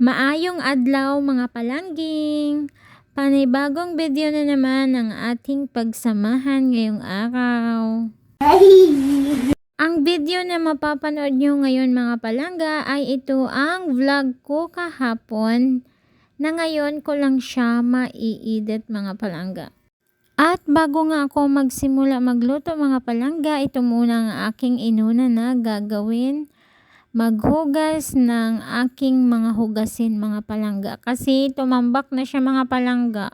Maayong adlaw mga palangging! Panibagong video na naman ang ating pagsamahan ngayong araw. Ang video na mapapanood nyo ngayon mga palangga ay ito ang vlog ko kahapon na ngayon ko lang siya mai-edit mga palangga. At bago nga ako magsimula magluto mga palangga, ito muna ang aking inuna na gagawin. Maghugas ng aking mga hugasin mga palangga kasi tumambak na siya mga palangga.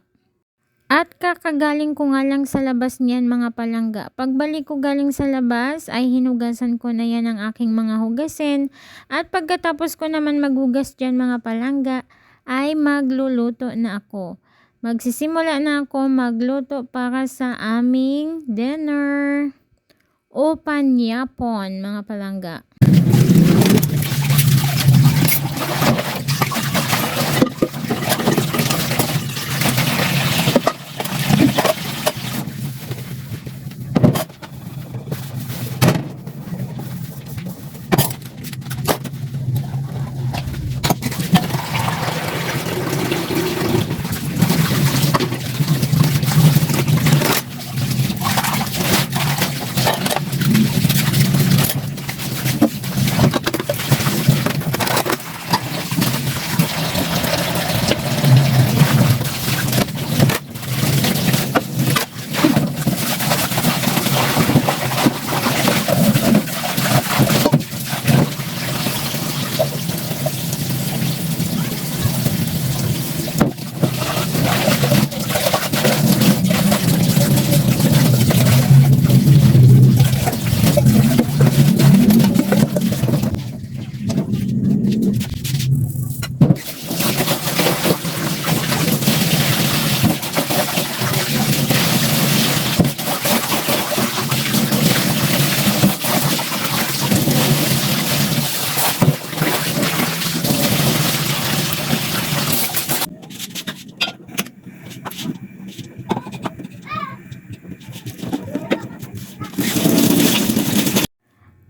At kakagaling ko nga lang sa labas niyan mga palangga. Pagbalik ko galing sa labas ay hinugasan ko na yan ang aking mga hugasin. At pagkatapos ko naman maghugas dyan mga palangga ay magluluto na ako. Magsisimula na ako magluto para sa aming dinner o panyapon mga palangga.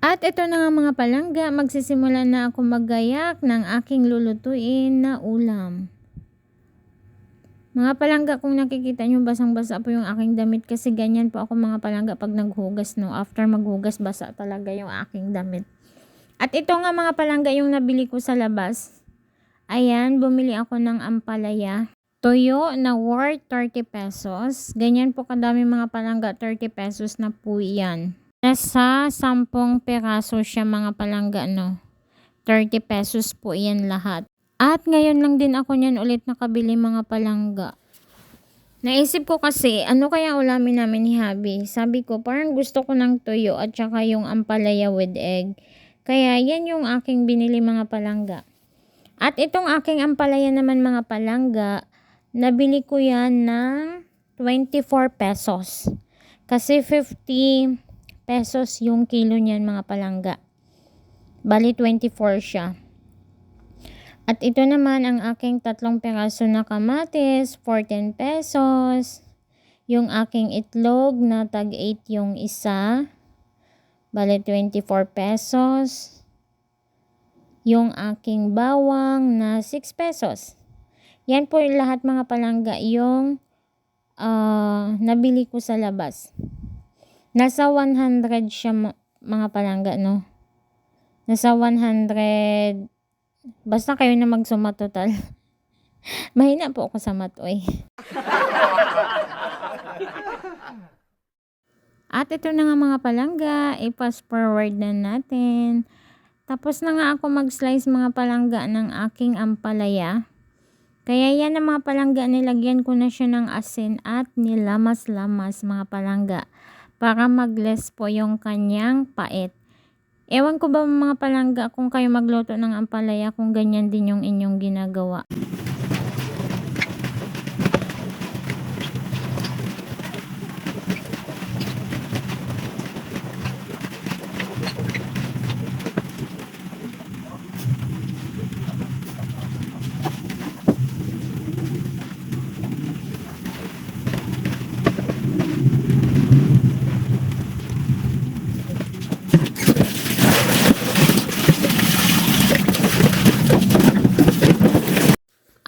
At ito na nga mga palangga, magsisimula na ako maggayak ng aking lulutuin na ulam. Mga palangga, kung nakikita nyo basang-basa po yung aking damit kasi ganyan po ako mga palangga pag naghugas no. After maghugas, basa talaga yung aking damit. At ito nga mga palangga yung nabili ko sa labas. Ayan, bumili ako ng ampalaya. Toyo na worth 30 pesos. Ganyan po kadami mga palangga, 30 pesos na po yan. Nasa 10 peraso siya mga palangga no. 30 pesos po yan lahat. At ngayon lang din ako niyan ulit nakabili mga palangga. Naisip ko kasi ano kaya ulamin namin ni Habi. Sabi ko parang gusto ko ng toyo at saka yung ampalaya with egg. Kaya yan yung aking binili mga palangga. At itong aking ampalaya naman mga palangga, nabili ko yan ng 24 pesos. Kasi 50 pesos yung kilo niyan mga palangga. Bali 24 siya. At ito naman ang aking 3 peraso na kamatis, 14 pesos. Yung aking itlog na tag 8 yung isa. Bali 24 pesos. Yung aking bawang na 6 pesos. Yan po lahat mga palangga yung nabili ko sa labas. Nasa 100 siya mga palangga no. Nasa 100. Basta kayo na magsuma total. Mahina po ako sa matoy. At ito na nga mga palangga, i-fast forward na natin. Tapos na nga ako mag-slice mga palangga ng aking ampalaya. Kaya yan ang mga palangga, nilagyan ko na siya ng asin at nilamas-lamas mga palangga. Para mag-less po yung kanyang pait. Ewan ko ba mga palangga kung kayo magluto ng ampalaya kung ganyan din yung inyong ginagawa.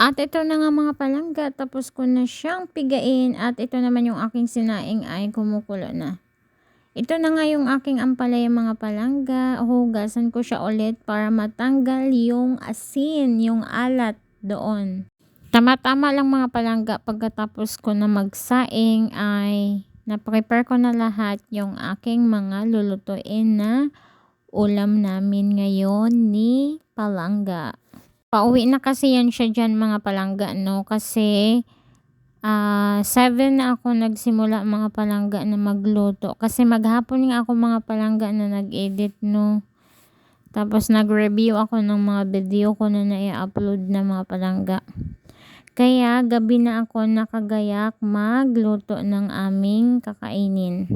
At ito na nga mga palangga, tapos ko na siyang pigain at ito naman yung aking sinaing ay kumukulo na. Ito na nga yung aking ampalaya mga palangga, hugasan ko siya ulit para matanggal yung asin, yung alat doon. Tama-tama lang mga palangga, pagkatapos ko na magsaing ay na-prepare ko na lahat yung aking mga lulutuin na ulam namin ngayon ni palangga. Pauwi na kasi yan siya dyan mga palangga, no? Kasi 7 na ako nagsimula mga palangga na magluto. Kasi maghapon nga ako mga palangga na nag-edit, no? Tapos nag-review ako ng mga video ko na na-upload na mga palangga. Kaya gabi na ako nakagayak magluto ng aming kakainin.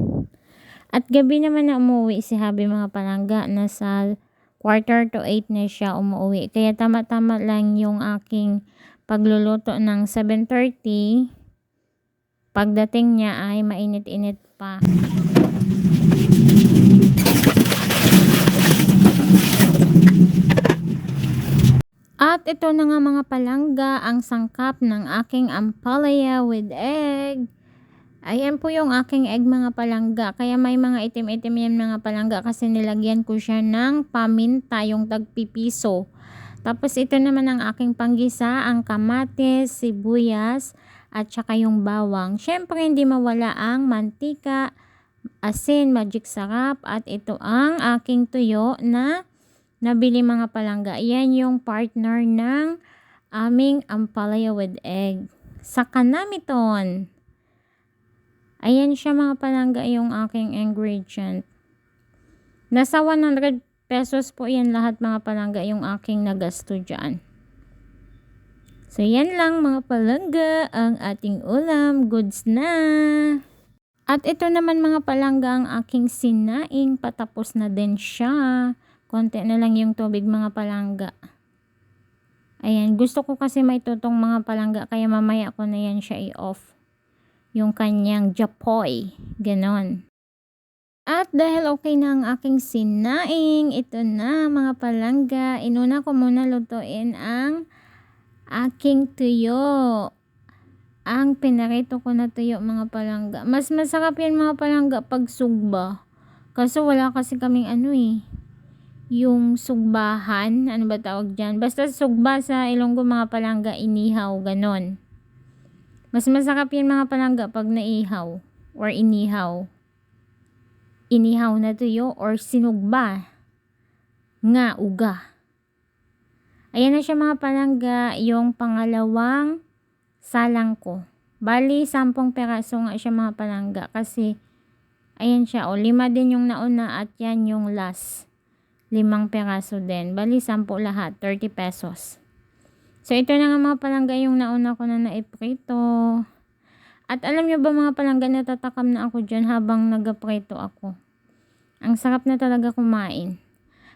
At gabi naman na umuwi si Habi mga palangga, nasa 7:45 na siya umuwi. Kaya tama-tama lang yung aking pagluluto ng 7:30. Pagdating niya ay mainit-init pa. At ito na nga mga palangga, ang sangkap ng aking ampalaya with egg. Ayan po yung aking egg mga palangga. Kaya may mga itim-itim yan mga palangga kasi nilagyan ko siya ng paminta, yung tagpipiso. Tapos ito naman ang aking panggisa, ang kamatis, sibuyas, at saka yung bawang. Syempre hindi mawala ang mantika, asin, magic sarap, at ito ang aking tuyo na nabili mga palangga. Yan yung partner ng aming ampalaya with egg. Sa kanamiton. Ayan siya mga palangga yung aking ingredient. Nasa 100 pesos po yan lahat mga palangga yung aking nagasto dyan. So yan lang mga palangga ang ating ulam. Goods na! At ito naman mga palangga ang aking sinaing. Patapos na din siya. Konti na lang yung tubig mga palangga. Ayan, gusto ko kasi may tutong mga palangga kaya mamaya ko na yan siya i-off. Yung kanyang japoy. Ganon. At dahil okay na ang aking sinaing, ito na mga palangga. Inuna ko muna lutuin ang aking tuyo. Ang pinarito ko na tuyo mga palangga. Mas masarap yan mga palangga pag sugba. Kaso wala kasi kaming yung sugbahan. Ano ba tawag dyan? Basta sugba sa Ilonggo mga palangga, inihaw. Ganon. Mas masarap yan mga palangga pag naihaw or inihaw. Inihaw na tuyo or sinugba nga uga. Ayan na siya mga palangga, yung pangalawang salang ko. Bali, 10 peraso nga siya mga palangga kasi ayan siya, 5 din yung nauna at yan yung last. 5 peraso din. Bali, 10 lahat, 30 pesos. So, ito na nga mga palangga yung nauna ko na naiprito. At alam nyo ba mga palangga, natatakam na ako dyan habang nagaprito ako. Ang sarap na talaga kumain.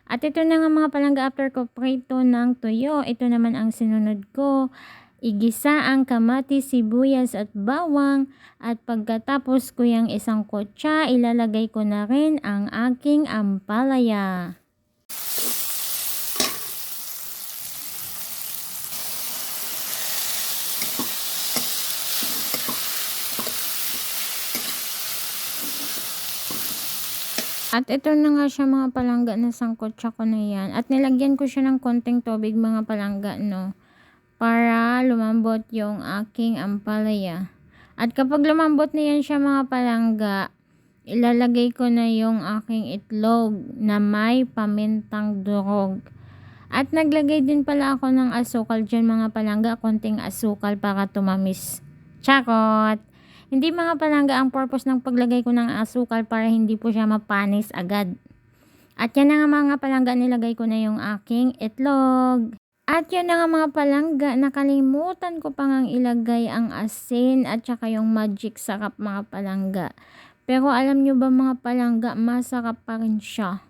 At ito na nga mga palangga, after ko prito ng tuyo, ito naman ang sinunod ko. Igisa ang kamatis, sibuyas at bawang. At pagkatapos ko yung isang kotsa, ilalagay ko na rin ang aking ampalaya. At ito na nga siya mga palangga na sangkotsa ko na yan. At nilagyan ko siya ng konting tubig mga palangga, no? Para lumambot yung aking ampalaya. At kapag lumambot na yan siya mga palangga, ilalagay ko na yung aking itlog na may pamintang durog. At naglagay din pala ako ng asukal dyan mga palangga. Konting asukal para tumamis. Charot! Hindi mga palangga, ang purpose ng paglagay ko ng asukal para hindi po siya mapanis agad. At yan na nga mga palangga, nilagay ko na yung aking itlog. At yan na nga mga palangga, nakalimutan ko pang ilagay ang asin at saka yung magic sarap mga palangga. Pero alam nyo ba mga palangga, masarap pa rin siya.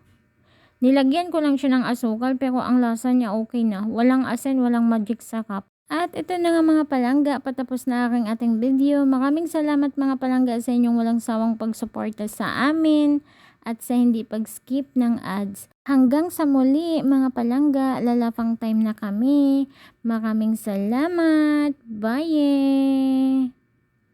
Nilagyan ko lang siya ng asukal pero ang lasa niya okay na. Walang asin, walang magic sarap. At ito na nga mga palangga, patapos na ating video. Maraming salamat mga palangga sa inyong walang sawang pagsuporta sa amin. at sa hindi pag-skip ng ads. Hanggang sa muli mga palangga, lalapang time na kami. Maraming salamat. Bye!